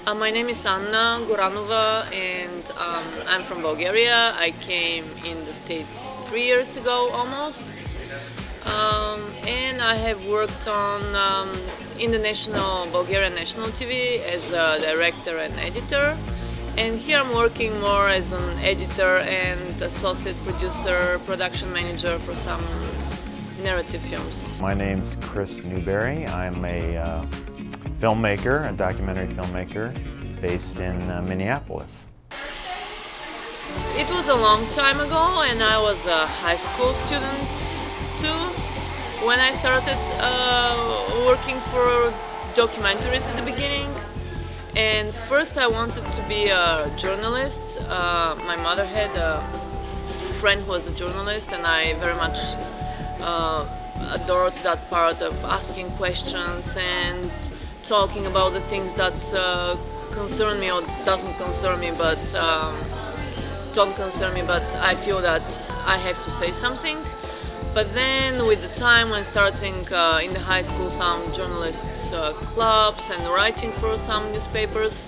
My name is Anna Goranova, and I'm from Bulgaria. I came in the States 3 years ago almost. And I have worked on in the Bulgarian national TV as a director and editor. And here I'm working more as an editor and associate producer, production manager for some narrative films. My name's Chris Newberry. I'm a filmmaker, a documentary filmmaker based in Minneapolis. It was a long time ago, and I was a high school student too when I started working for documentaries at the beginning. And first I wanted to be a journalist. My mother had a friend who was a journalist, and I very much adored that part of asking questions and talking about the things that concern me or doesn't concern me, but don't concern me, but I feel that I have to say something. But then with the time, when starting in the high school some journalist clubs and writing for some newspapers,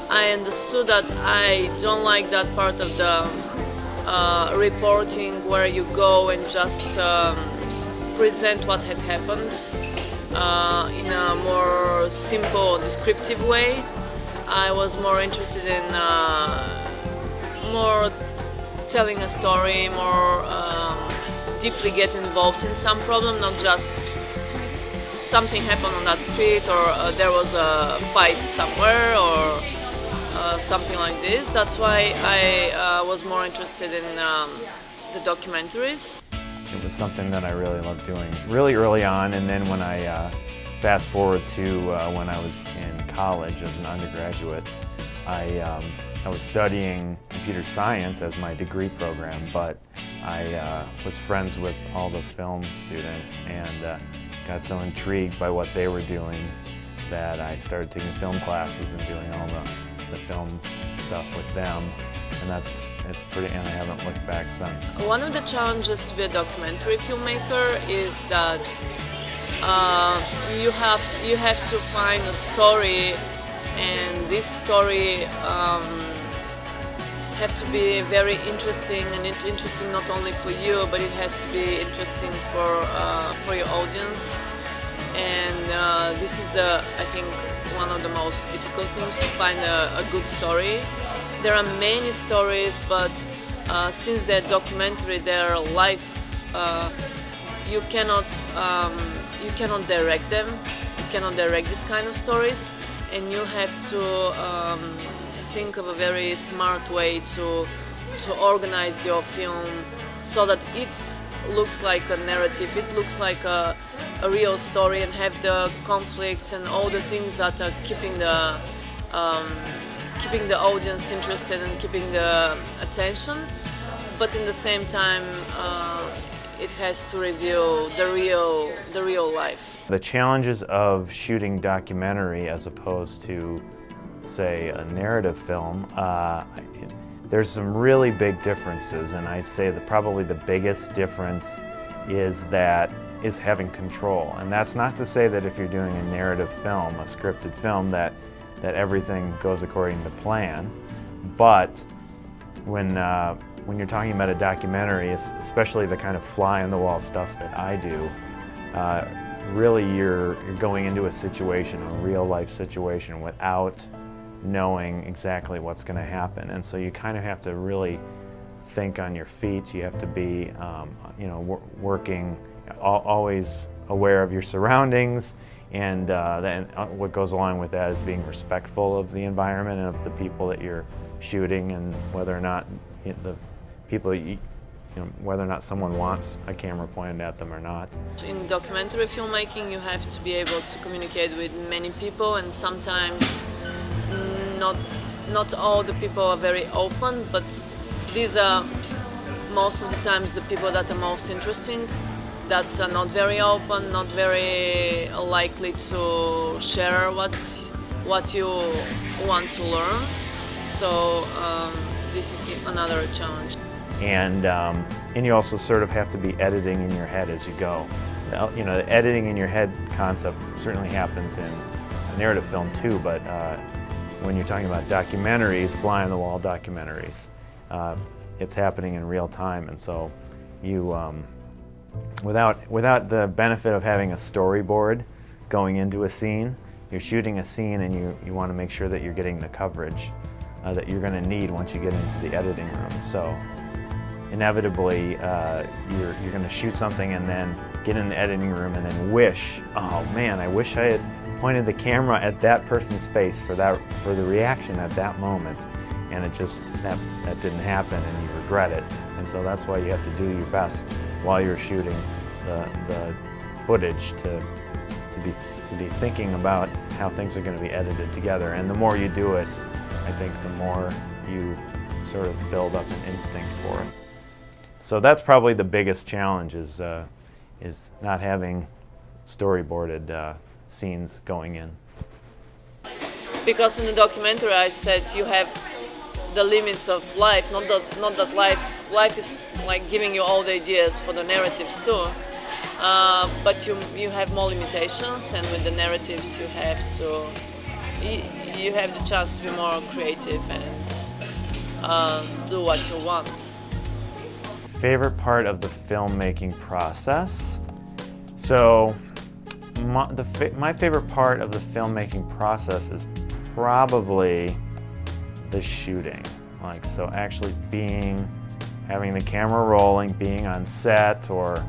I understood that I don't like that part of the reporting where you go and just present what had happened in a more simple, descriptive way. I was more interested in more telling a story, more deeply get involved in some problem, not just something happened on that street or there was a fight somewhere or something like this. That's why I was more interested in the documentaries. It was something that I really loved doing really early on, and then when I fast forward to when I was in college as an undergraduate, I was studying computer science as my degree program, but I was friends with all the film students and got so intrigued by what they were doing that I started taking film classes and doing all the film stuff with them, and and I haven't looked back since. One of the challenges to be a documentary filmmaker is that you have to find a story, and this story have to be very interesting, and interesting not only for you, but it has to be interesting for your audience. And this is I think one of the most difficult things, to find a good story. There are many stories, but since they're documentary, they're live. You cannot direct them. You cannot direct this kind of stories, and you have to think of a very smart way to organize your film so that it looks like a narrative, it looks like a real story, and have the conflicts and all the things that are keeping the audience interested and keeping the attention. But in the same time, it has to reveal the real life. The challenges of shooting documentary as opposed to, say, a narrative film, there's some really big differences, and I'd say that probably the biggest difference is having control. And that's not to say that if you're doing a narrative film, a scripted film, that everything goes according to plan. But when you're talking about a documentary, especially the kind of fly-on-the-wall stuff that I do, really you're going into a situation, a real-life situation, without knowing exactly what's going to happen. And so you kind of have to really think on your feet. You have to be working, always aware of your surroundings, and then what goes along with that is being respectful of the environment and of the people that you're shooting, and whether or not whether or not someone wants a camera pointed at them or not. In documentary filmmaking, you have to be able to communicate with many people, and sometimes not all the people are very open, but these are most of the times the people that are most interesting, that are not very open, not very likely to share what you want to learn. So this is another challenge. And you also sort of have to be editing in your head as you go. The editing in your head concept certainly happens in a narrative film too, but when you're talking about documentaries, fly-on-the-wall documentaries. It's happening in real time, and so you, without the benefit of having a storyboard going into a scene, you're shooting a scene and you want to make sure that you're getting the coverage that you're going to need once you get into the editing room. So inevitably, you're going to shoot something and then get in the editing room and then wish, oh man, I wish I had pointed the camera at that person's face for the reaction at that moment, and it just that didn't happen, and you regret it. And so that's why you have to do your best while you're shooting the footage to be thinking about how things are going to be edited together. And the more you do it, I think the more you sort of build up an instinct for it. So that's probably the biggest challenge is not having storyboarded scenes going in. Because in the documentary I said you have the limits of life, not that life is like giving you all the ideas for the narratives too, but you have more limitations, and with the narratives you have the chance to be more creative and do what you want. Favorite part of the filmmaking process? So my favorite part of the filmmaking process is probably the shooting. Like, so actually having the camera rolling, being on set, or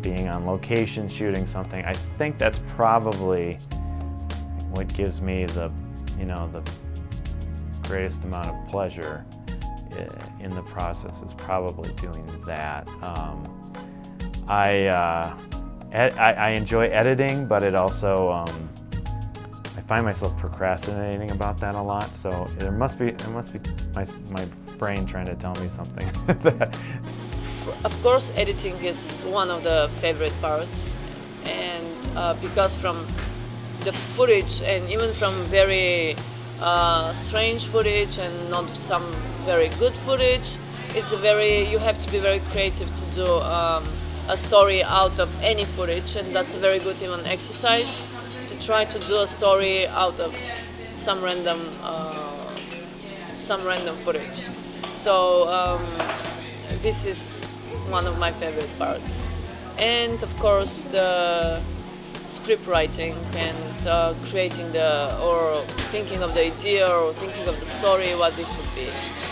being on location shooting something. I think that's probably what gives me the greatest amount of pleasure in the process, is probably doing that. I enjoy editing, but it also I find myself procrastinating about that a lot. So it must be my brain trying to tell me something. Of course, editing is one of the favorite parts, and because from the footage, and even from very strange footage and not some very good footage, you have to be very creative to do a story out of any footage, and that's a very good even exercise to try to do a story out of some random footage. So this is one of my favorite parts, and of course the script writing and creating or thinking of the idea or thinking of the story, what this would be.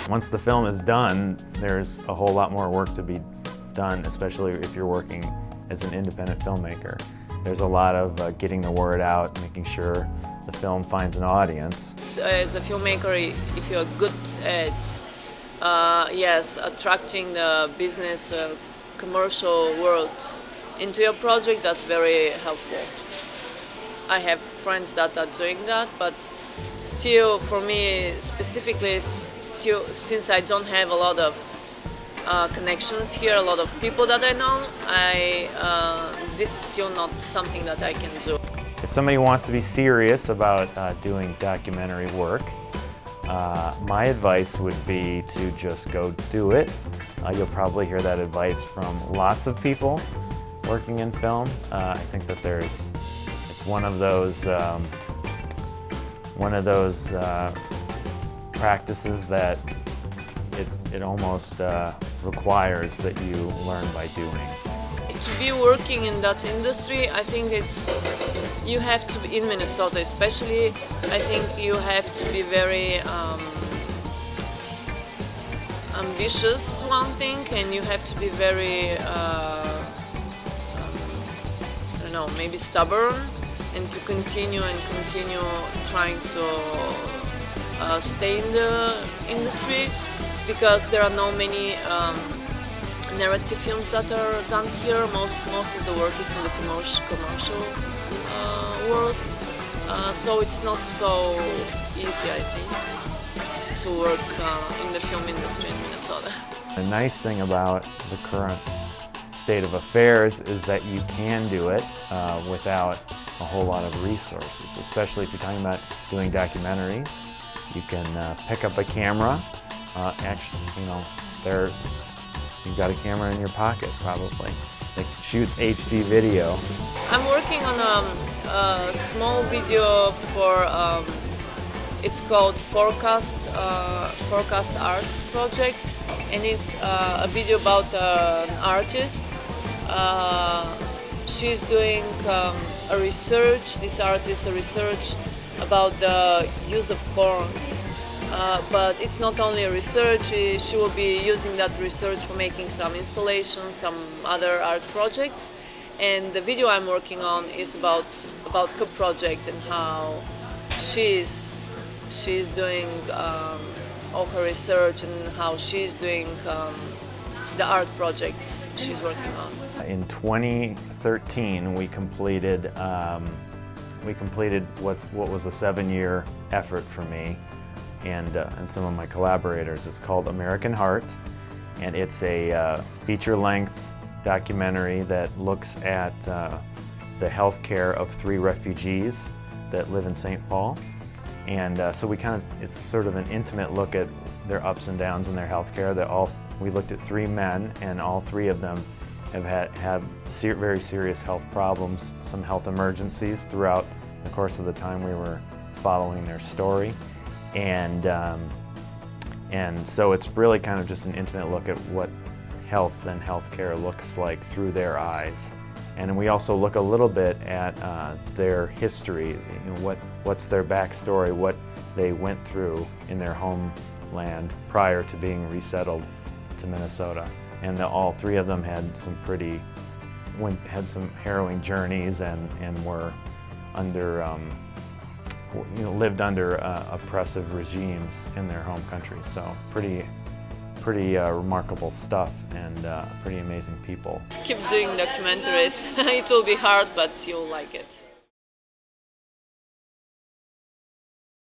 Once the film is done, there's a whole lot more work to be done, especially if you're working as an independent filmmaker. There's a lot of getting the word out, making sure the film finds an audience. As a filmmaker, if you're good at attracting the business commercial world into your project, that's very helpful. I have friends that are doing that, but still, for me specifically, since I don't have a lot of connections here, a lot of people that I know, this is still not something that I can do. If somebody wants to be serious about doing documentary work, my advice would be to just go do it. You'll probably hear that advice from lots of people working in film. I think that it's one of those practices that it almost requires that you learn by doing. To be working in that industry, I think you have to be in Minnesota, especially. I think you have to be very ambitious, one thing, and you have to be very maybe stubborn, and to continue trying to stay in the industry, because there are no many narrative films that are done here. Most of the work is in the commercial world, so it's not so easy, I think, to work in the film industry in Minnesota. The nice thing about the current state of affairs is that you can do it without a whole lot of resources, especially if you're talking about doing documentaries. You can pick up a camera. You've got a camera in your pocket, probably, that shoots HD video. I'm working on a small video for It's called Forecast Arts Project, and it's a video about an artist. She's doing a research. This artist a research about the use of corn. But it's not only a research. She will be using that research for making some installations, some other art projects. And the video I'm working on is about her project and how she's doing all her research and how she's doing the art projects she's working on. In 2013, we completed what was a 7-year effort for me and some of my collaborators. It's called American Heart, and it's a feature-length documentary that looks at the health care of 3 refugees that live in St. Paul. And so it's sort of an intimate look at their ups and downs in their health care. We looked at 3 men, and all 3 of them have had very serious health problems, some health emergencies throughout the course of the time we were following their story. And so it's really kind of just an intimate look at what health and healthcare looks like through their eyes. And we also look a little bit at their history, what's their backstory, what they went through in their homeland prior to being resettled to Minnesota. And all 3 of them had some harrowing journeys and were under, lived under oppressive regimes in their home country. So pretty remarkable stuff and pretty amazing people. Keep doing documentaries. It will be hard, but you'll like it.